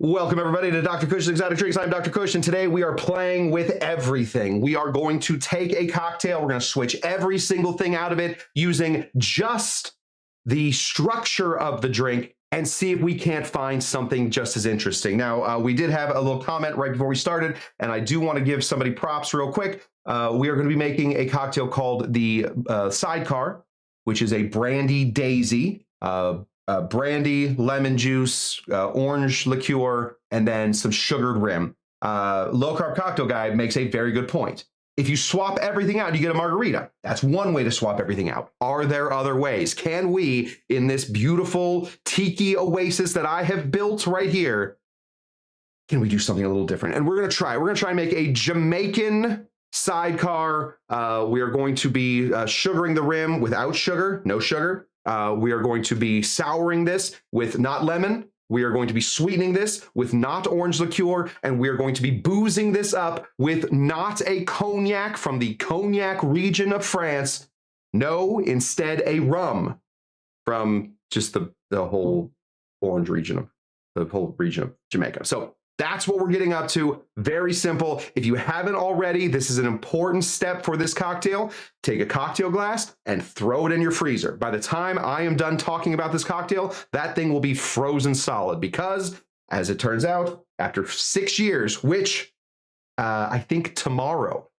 Welcome everybody to Dr. Cush's Exotic Drinks. I'm Dr. Cush, and today we are playing with everything. We are going to take a cocktail. We're going to switch every single thing out of it using just the structure of the drink and see if we can't find something just as interesting. Now, we did have a little comment right before we started, and I do want to give somebody props real quick. We are going to be making a cocktail called the Sidecar, which is a brandy daisy. Brandy, lemon juice, orange liqueur, and then some sugared rim. Low Carb Cocktail Guide makes a very good point. If you swap everything out, you get a margarita. That's one way to swap everything out. Are there other ways? Can we, in this beautiful tiki oasis that I have built right here, can we do something a little different? And we're going to try. We're going to try and make a Jamaican sidecar. We are going to be sugaring the rim without sugar, no sugar. We are going to be souring this with not lemon. We are going to be sweetening this with not orange liqueur, and we are going to be boozing this up with not a cognac from the cognac region of France. No, instead a rum from just the whole orange region of the whole region of Jamaica. So that's what we're getting up to. Very simple. If you haven't already, this is an important step for this cocktail. Take a cocktail glass and throw it in your freezer. By the time I am done talking about this cocktail, that thing will be frozen solid because, as it turns out, after 6 years, which I think tomorrow,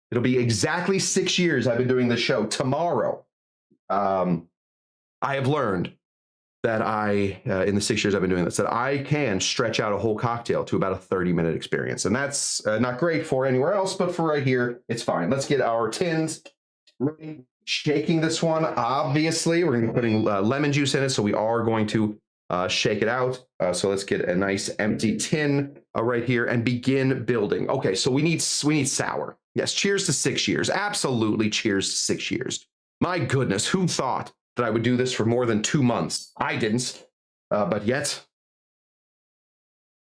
it'll be exactly 6 years I've been doing this show. Tomorrow, I have learned that in the 6 years I've been doing this, that I can stretch out a whole cocktail to about a 30-minute experience. And that's not great for anywhere else, but for right here, it's fine. Let's get our tins ready. Shaking this one, obviously. We're going to be putting lemon juice in it, so we are going to shake it out. So let's get a nice empty tin right here and begin building. Okay, so we need sour. Yes, cheers to 6 years. Absolutely cheers to 6 years. My goodness, who thought that I would do this for more than 2 months? I didn't, but yet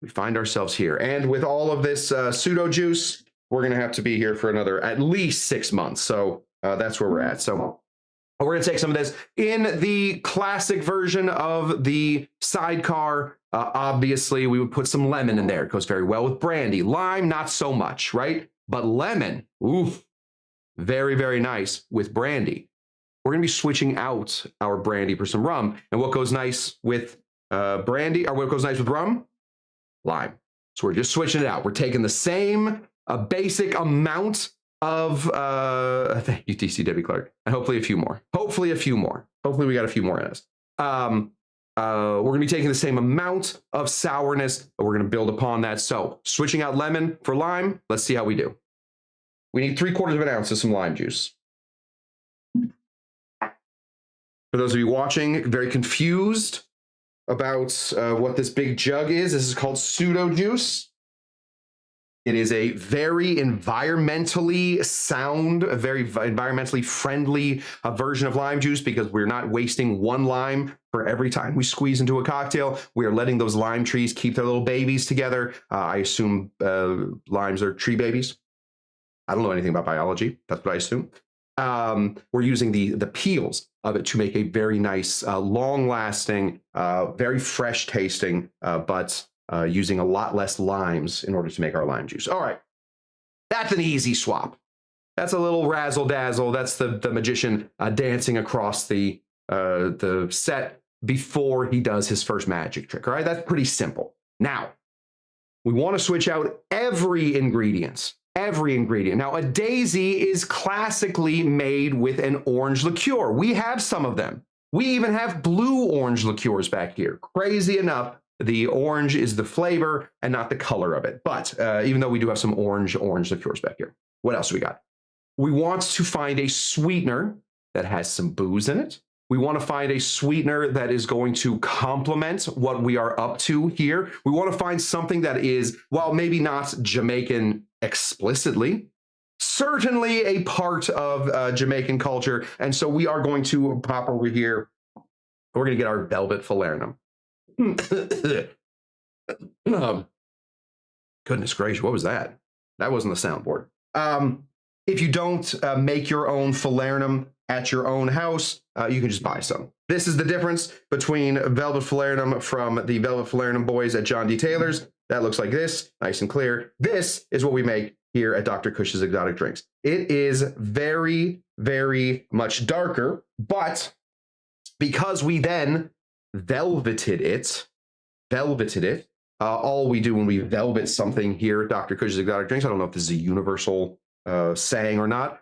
we find ourselves here. And with all of this pseudo juice, we're going to have to be here for another at least 6 months. So that's where we're at. So we're going to take some of this in the classic version of the sidecar. Obviously, we would put some lemon in there. It goes very well with brandy. Lime, not so much, right? But lemon, oof, very, very nice with brandy. We're going to be switching out our brandy for some rum. And what goes nice with brandy, or what goes nice with rum? Lime. So we're just switching it out. We're taking the same basic amount of, thank you, TCW Clark, and hopefully a few more. Hopefully a few more. Hopefully we got a few more in us. We're going to be taking the same amount of sourness, but we're going to build upon that. So switching out lemon for lime. Let's see how we do. We need 3/4 ounce of some lime juice. For those of you watching, very confused about what this big jug is, this is called pseudo juice. It is a very environmentally sound, a very environmentally friendly version of lime juice because we're not wasting one lime for every time we squeeze into a cocktail. We are letting those lime trees keep their little babies together. I assume limes are tree babies. I don't know anything about biology. That's what I assume. We're using the peels of it to make a very nice, long-lasting, very fresh-tasting, but using a lot less limes in order to make our lime juice. All right, that's an easy swap. That's a little razzle-dazzle. That's the magician dancing across the set before he does his first magic trick. All right, that's pretty simple. Now, we want to switch out every ingredient. Every ingredient. Now, a daisy is classically made with an orange liqueur. We have some of them. We even have blue orange liqueurs back here. Crazy enough, the orange is the flavor and not the color of it. But even though we do have some orange liqueurs back here. What else do we got? We want to find a sweetener that has some booze in it. We want to find a sweetener that is going to complement what we are up to here. We want to find something that is, while maybe not Jamaican explicitly, certainly a part of Jamaican culture. And so we are going to pop over here. We're going to get our velvet falernum. Goodness gracious, what was that? That wasn't the soundboard. If you don't make your own falernum, at your own house, you can just buy some. This is the difference between Velvet Falernum from the Velvet Falernum boys at John D. Taylor's. That looks like this, nice and clear. This is what we make here at Dr. Cush's Exotic Drinks. It is very, very much darker, but because we then velveted it, all we do when we velvet something here at Dr. Cush's Exotic Drinks, I don't know if this is a universal saying or not,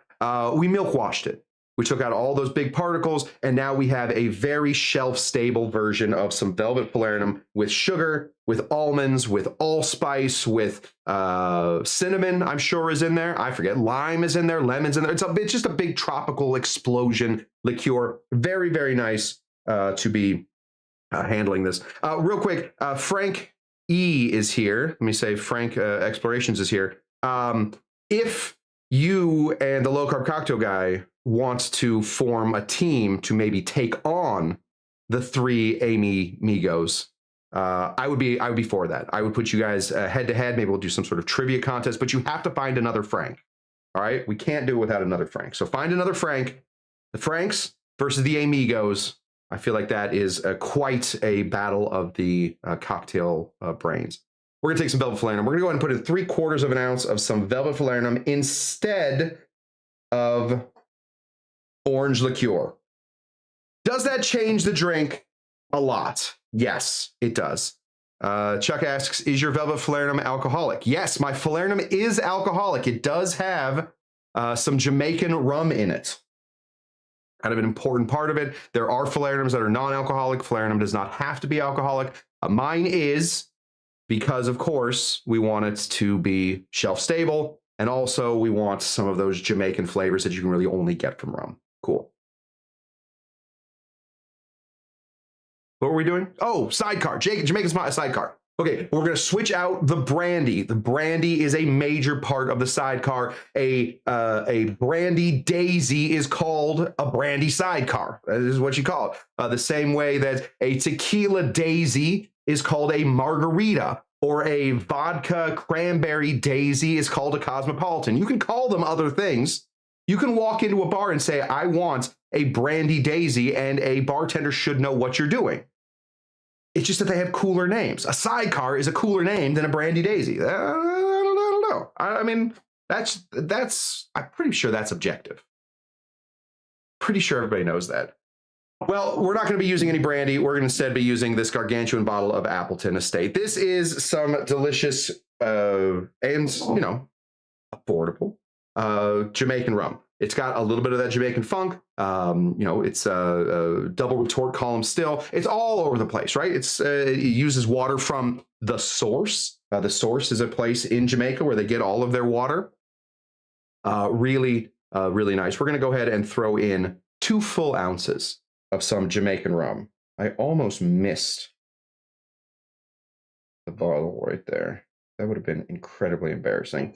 we milk washed it. We took out all those big particles, and now we have a very shelf-stable version of some Velvet Falernum with sugar, with almonds, with allspice, with cinnamon, I'm sure is in there. I forget. Lime is in there. Lemon's in there. It's just a big tropical explosion liqueur. Very, very nice to be handling this. Real quick, Frank E is here. Let me say Frank Explorations is here. If you and the low carb cocktail guy wants to form a team to maybe take on the three Amy Migos, I would be for that. I would put you guys head to head. Maybe we'll do some sort of trivia contest, but you have to find another Frank. All right, we can't do it without another Frank. So find another Frank. The Franks versus the Amigos. I feel like that is quite a battle of the cocktail brains. We're gonna take some Velvet Falernum. We're gonna go ahead and put in 3/4 of an ounce of some Velvet Falernum instead of orange liqueur. Does that change the drink? A lot. Yes, it does. Chuck asks, is your Velvet Falernum alcoholic? Yes, my Falernum is alcoholic. It does have some Jamaican rum in it. Kind of an important part of it. There are Falernums that are non-alcoholic. Falernum does not have to be alcoholic. Mine is, because of course we want it to be shelf stable, and also we want some of those Jamaican flavors that you can really only get from rum. Cool. What were we doing? Oh, Sidecar. Jamaican Sidecar. Okay, we're going to switch out the brandy. The brandy is a major part of the Sidecar. A brandy daisy is called a brandy Sidecar. That is what you call it. The same way that a tequila daisy is called a margarita, or a vodka cranberry daisy is called a cosmopolitan. You can call them other things. You can walk into a bar and say, I want a brandy daisy, and a bartender should know what you're doing. It's just that they have cooler names. A Sidecar is a cooler name than a brandy daisy. I don't know. I mean, that's. I'm pretty sure that's objective. Pretty sure everybody knows that. Well, we're not going to be using any brandy. We're going to instead be using this gargantuan bottle of Appleton Estate. This is some delicious and, you know, affordable Jamaican rum. It's got a little bit of that Jamaican funk. You know, it's a double retort column still. It's all over the place, right? It uses water from the source. The source is a place in Jamaica where they get all of their water. Really nice. We're going to go ahead and throw in 2 full ounces of some Jamaican rum. I almost missed the bottle right there. That would have been incredibly embarrassing.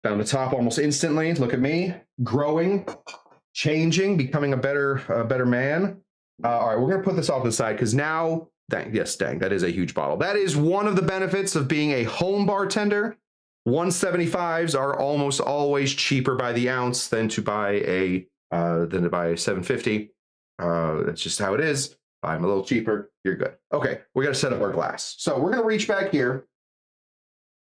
Found the top almost instantly. Look at me, growing, changing, becoming a better man. All right, we're gonna put this off to the side because now, dang, that is a huge bottle. That is one of the benefits of being a home bartender. 175s are almost always cheaper by the ounce than to buy a 750. That's just how it is. Buy them a little cheaper, you're good. Okay, we gotta set up our glass. So we're gonna reach back here.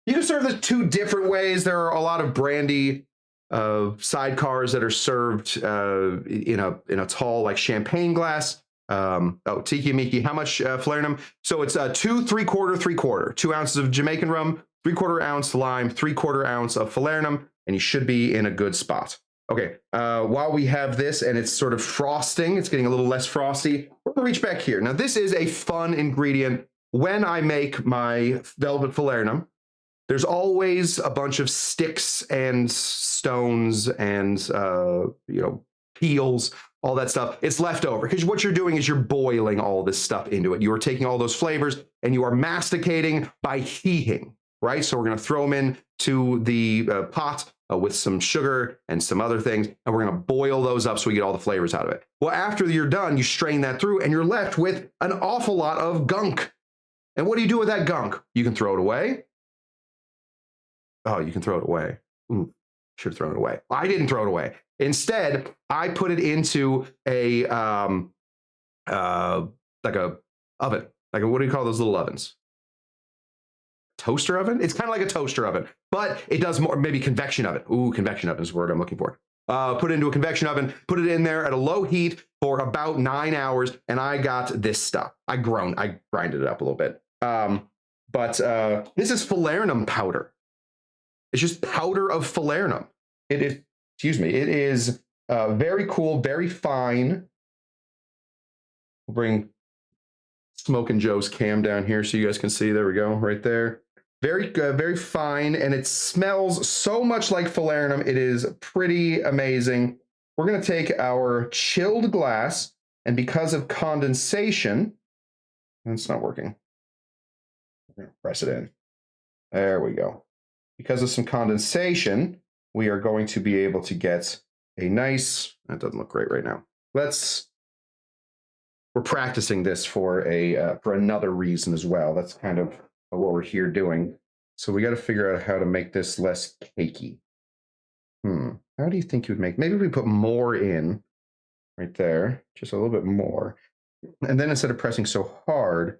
You can serve this 2 different ways. There are a lot of brandy sidecars that are served in a tall, like champagne glass. Oh, Tiki Miki, how much Falernum? So it's 2 3/4. 2 ounces of Jamaican rum, 3/4 ounce lime, 3/4 ounce of Falernum, and you should be in a good spot. Okay, while we have this and it's sort of frosting, it's getting a little less frosty, we're gonna reach back here. Now this is a fun ingredient. When I make my Velvet Falernum, there's always a bunch of sticks and stones and you know, peels, all that stuff. It's left over because what you're doing is you're boiling all this stuff into it. You are taking all those flavors and you are masticating by heating, right? So we're going to throw them into the pot with some sugar and some other things, and we're going to boil those up so we get all the flavors out of it. Well, after you're done, you strain that through and you're left with an awful lot of gunk. And what do you do with that gunk? You can throw it away. Oh, you can throw it away. Ooh. Should have thrown it away. I didn't throw it away. Instead, I put it into a like a oven. Like what do you call those little ovens? Toaster oven? It's kind of like a toaster oven, but it does more, maybe convection oven. Ooh, convection oven is the word I'm looking for. Put it into a convection oven, put it in there at a low heat for about 9 hours, and I got this stuff. I grinded it up a little bit. But this is falernum powder. It's just powder of falernum. It is, excuse me, it is very cool, very fine. We'll bring Smoke and Joe's cam down here so you guys can see. There we go, right there. Very good, very fine, and it smells so much like falernum. It is pretty amazing. We're going to take our chilled glass, and because of condensation, it's not working. We're going to press it in. There we go. Because of some condensation, we are going to be able to get a nice, that doesn't look great right now. We're practicing this for another reason as well. That's kind of what we're here doing. So we got to figure out how to make this less cakey. How do you think you would make? Maybe we put more in right there, just a little bit more. And then instead of pressing so hard,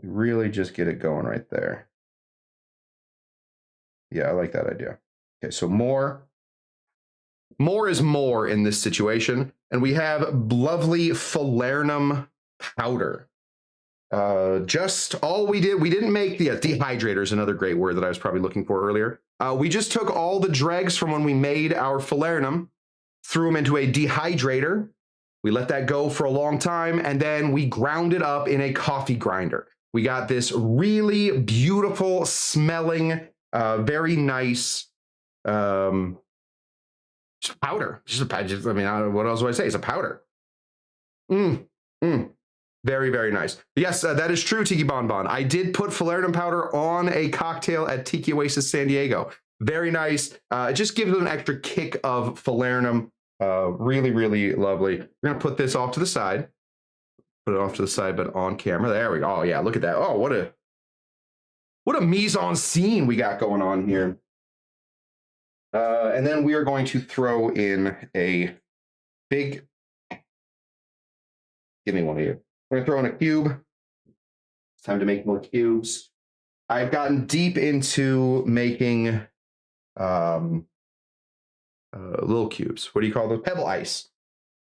we really just get it going right there. Yeah, I like that idea. Okay, so more is more in this situation. And we have lovely falernum powder. Just all we didn't make the dehydrator is another great word that I was probably looking for earlier. We just took all the dregs from when we made our falernum, threw them into a dehydrator. We let that go for a long time, and then we ground it up in a coffee grinder. We got this really beautiful smelling, very nice powder. I mean, what else do I say? It's a powder. Very, very nice. Yes, that is true, Tiki Bonbon. I did put falernum powder on a cocktail at Tiki Oasis San Diego. Very nice. It just gives it an extra kick of falernum. Really, really lovely. We're going to put this off to the side. Put it off to the side, but on camera. There we go. Oh, yeah, look at that. Oh, what a mise-en-scene we got going on here. And then we are going to throw in a big... Give me one of you. We're going to throw in a cube. It's time to make more cubes. I've gotten deep into making little cubes. What do you call those? Pebble ice.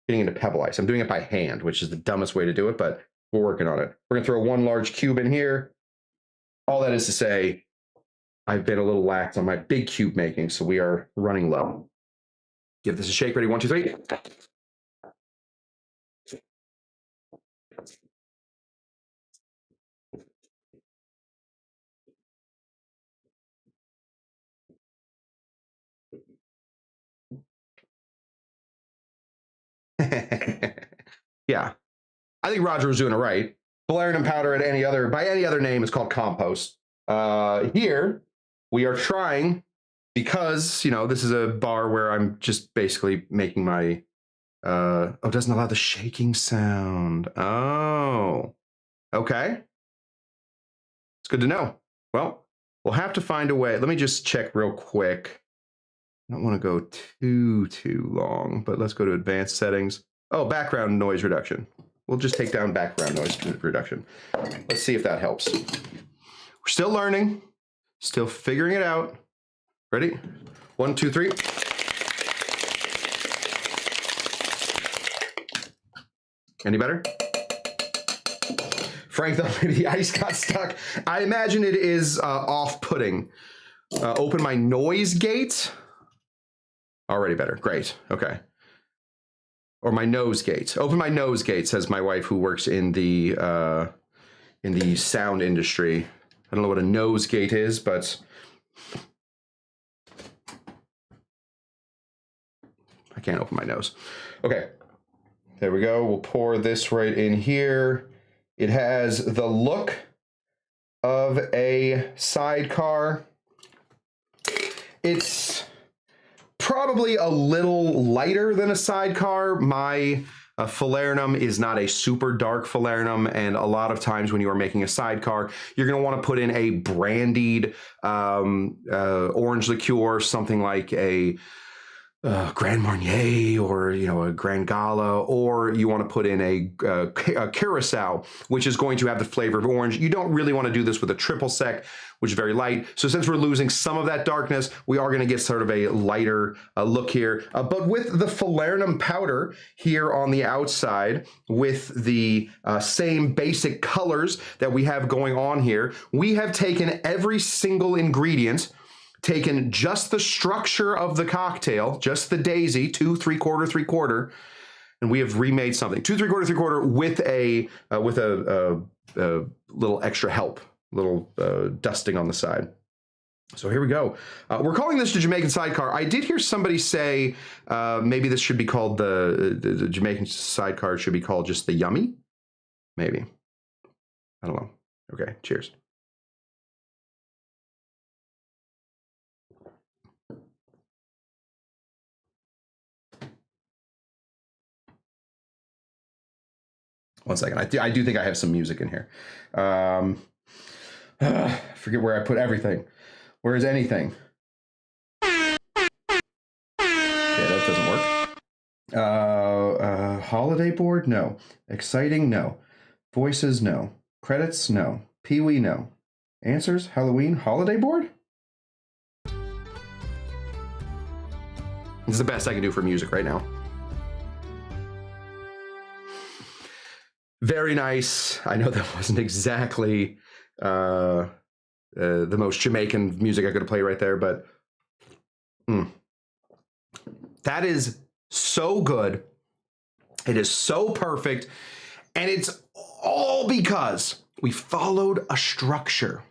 Getting into pebble ice. I'm doing it by hand, which is the dumbest way to do it, but we're working on it. We're going to throw one large cube in here. All that is to say, I've been a little lax on my big cube making, so we are running low. Give this a shake. Ready? 1, 2, 3. Yeah, I think Roger was doing it right. Falernum powder by any other name is called compost. Here we are trying, because this is a bar where I'm just basically making my oh, it doesn't allow the shaking sound. Oh, okay, it's good to know. Well, we'll have to find a way. Let me just check real quick. I don't want to go too long, but let's go to advanced settings. Oh, background noise reduction. We'll just take down background noise reduction. Let's see if that helps. We're still learning, still figuring it out. Ready? 1, 2, 3. Any better? Frank thought maybe the ice got stuck. I imagine it is off-putting. Open my noise gate. Already better. Great. Okay. Or my nose gate. Open my nose gate, says my wife, who works in the sound industry. I don't know what a nose gate is, but I can't open my nose. Okay. There we go. We'll pour this right in here. It has the look of a sidecar. It's probably a little lighter than a sidecar. My falernum is not a super dark falernum, and a lot of times when you are making a sidecar, you're going to want to put in a brandied orange liqueur, something like a Grand Marnier or, you know, a Grand Gala, or you want to put in a Curacao, which is going to have the flavor of orange. You don't really want to do this with a triple sec, which is very light. So since we're losing some of that darkness, we are going to get sort of a lighter look here. But with the falernum powder here on the outside, with the same basic colors that we have going on here, we have taken every single ingredient, taken just the structure of the cocktail, just the daisy, 2 3/4 3/4, and we have remade something 2 3/4 3/4 with a little extra help, little dusting on the side. So here we go. We're calling this the Jamaican Sidecar. I did hear somebody say maybe this should be called the Jamaican Sidecar should be called just the Yummy. Maybe. I don't know. Okay, cheers. One second. I do think I have some music in here. Forget where I put everything. Where is anything? Okay, that doesn't work. Holiday board? No. Exciting? No. Voices? No. Credits? No. Pee-wee? No. Answers? Halloween? Holiday board? This is the best I can do for music right now. Very nice. I know that wasn't exactly the most Jamaican music I could have played right there, but that is so good. It is so perfect. And it's all because we followed a structure.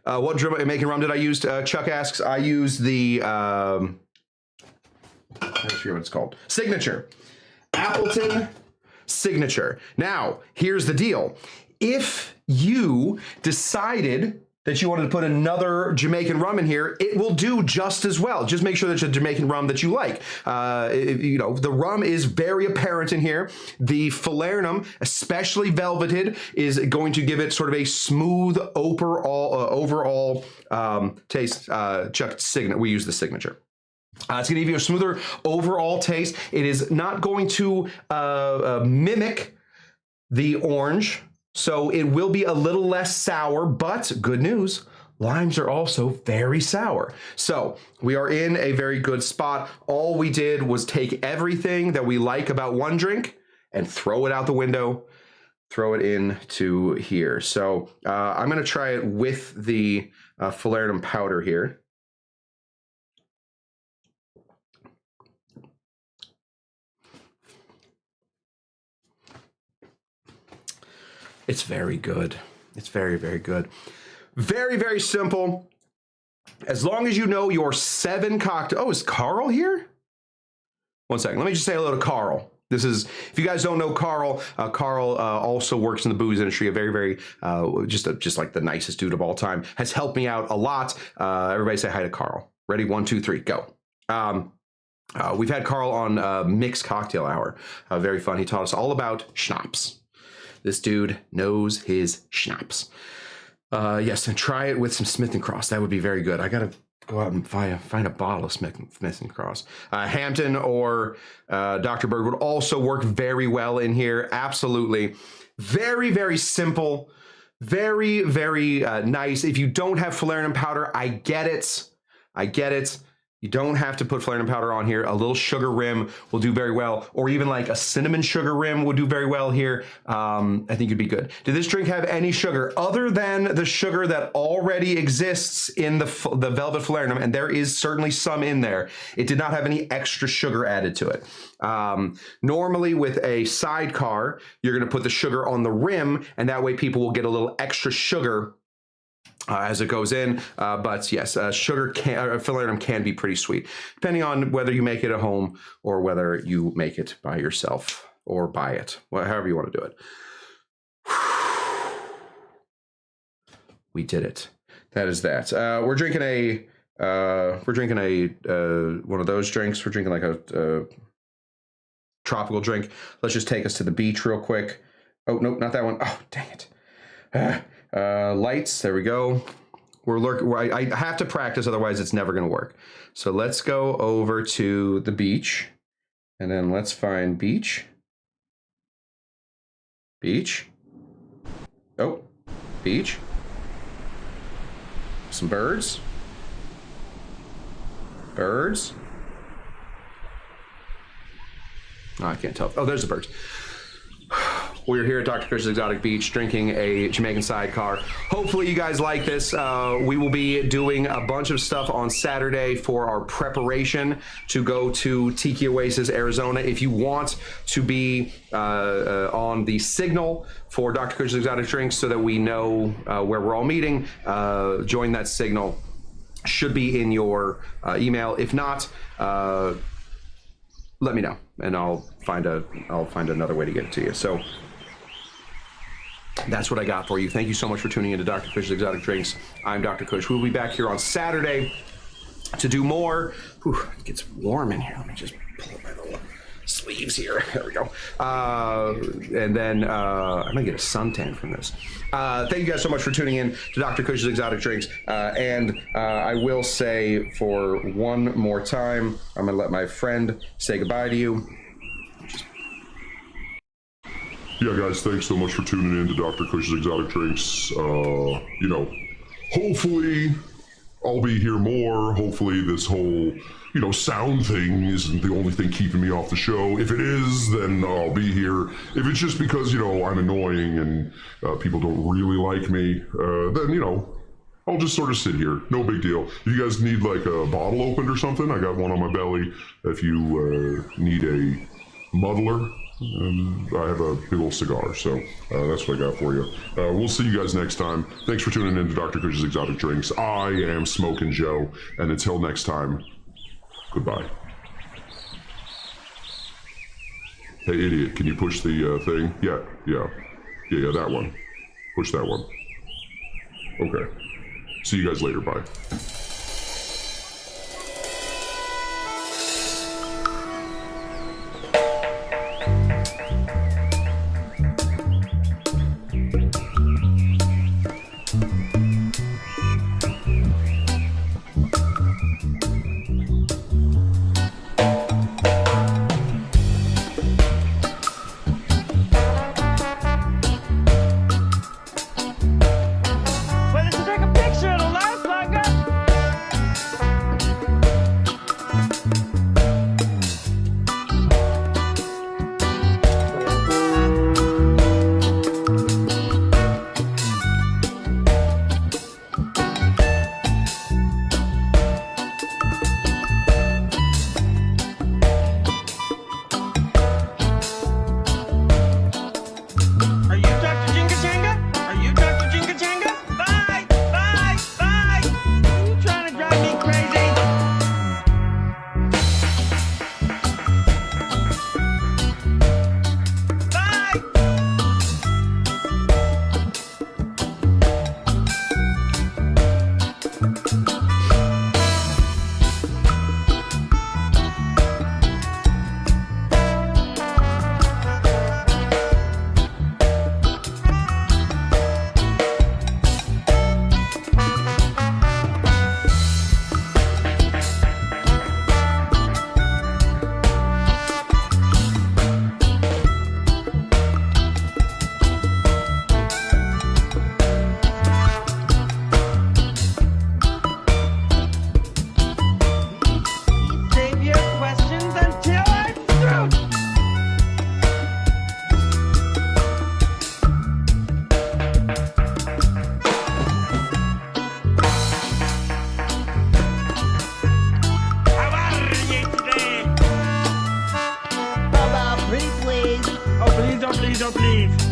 What Jamaican rum did I use? Chuck asks. I used the, I forget what it's called. Signature. Appleton Signature. Now, here's the deal. If you decided that you wanted to put another Jamaican rum in here, it will do just as well. Just make sure that it's a Jamaican rum that you like. You know, the rum is very apparent in here. The falernum, especially velveted, is going to give it sort of a smooth overall taste. Chuck, we use the Signature. It's going to give you a smoother overall taste. It is not going to mimic the orange, so it will be a little less sour, but good news, limes are also very sour. So we are in a very good spot. All we did was take everything that we like about one drink and throw it out the window, throw it into here. So I'm going to try it with the falernum powder here. It's very good. It's very, very good. Very, very simple. As long as you know your 7 cocktail. Oh, is Carl here? One second. Let me just say hello to Carl. This is, if you guys don't know Carl, Carl also works in the booze industry. A very, very, just like the nicest dude of all time. Has helped me out a lot. Everybody say hi to Carl. Ready? 1, 2, 3, go. We've had Carl on Mixed Cocktail Hour. Very fun. He taught us all about schnapps. This dude knows his schnapps. Yes, and try it with some Smith & Cross. That would be very good. I got to go out and find a bottle of Smith & Cross. Hampton or Dr. Bird would also work very well in here. Absolutely. Very, very simple. Very, very nice. If you don't have falernum powder, I get it. I get it. You don't have to put falernum powder on here. A little sugar rim will do very well, or even like a cinnamon sugar rim would do very well here. I think it'd be good. Did this drink have any sugar other than the sugar that already exists in the velvet falernum? And there is certainly some in there. It did not have any extra sugar added to it. Normally with a sidecar, you're going to put the sugar on the rim, and that way people will get a little extra sugar as it goes in, but yes, falernum can be pretty sweet, depending on whether you make it at home or whether you make it by yourself or buy it, however you want to do it. We did it. That is that. We're drinking one of those drinks. We're drinking like a tropical drink. Let's just take us to the beach real quick. Oh, nope, not that one. Oh, dang it. Lights, there we go. I have to practice, otherwise it's never going to work. So let's go over to the beach, and then let's find beach. Beach. Oh, beach. Some birds. Birds. Oh, I can't tell. Oh, there's the birds. We're here at Dr. Cush's Exotic Beach drinking a Jamaican Sidecar. Hopefully you guys like this. We will be doing a bunch of stuff on Saturday for our preparation to go to Tiki Oasis, Arizona. If you want to be on the signal for Dr. Cush's Exotic Drinks so that we know where we're all meeting, join that signal. Should be in your email. If not, let me know, and I'll find another way to get it to you. So that's what I got for you. Thank you so much for tuning into Dr. Cush's Exotic Drinks. I'm Dr. Cush. We'll be back here on Saturday to do more. Whew, it gets warm in here. Let me just pull up my little sleeves here. There we go. And then I'm gonna get a suntan from this. Thank you guys so much for tuning in to Dr. Cush's Exotic Drinks. And I will say for one more time, I'm gonna let my friend say goodbye to you. Yeah, guys, thanks so much for tuning in to Dr. Cush's Exotic Drinks. You know, hopefully I'll be here more. Hopefully this whole, you know, sound thing isn't the only thing keeping me off the show. If it is, then I'll be here. If it's just because, you know, I'm annoying and people don't really like me, then, you know, I'll just sort of sit here. No big deal. If you guys need like a bottle opened or something, I got one on my belly. If you need a muddler, I have a big old cigar, so that's what I got for you. We'll see you guys next time. Thanks for tuning in to Dr. Cush's Exotic Drinks. I am Smokin' Joe, and until next time, goodbye. Hey, idiot, can you push the thing? Yeah, that one. Push that one. Okay. See you guys later, bye. Please don't leave.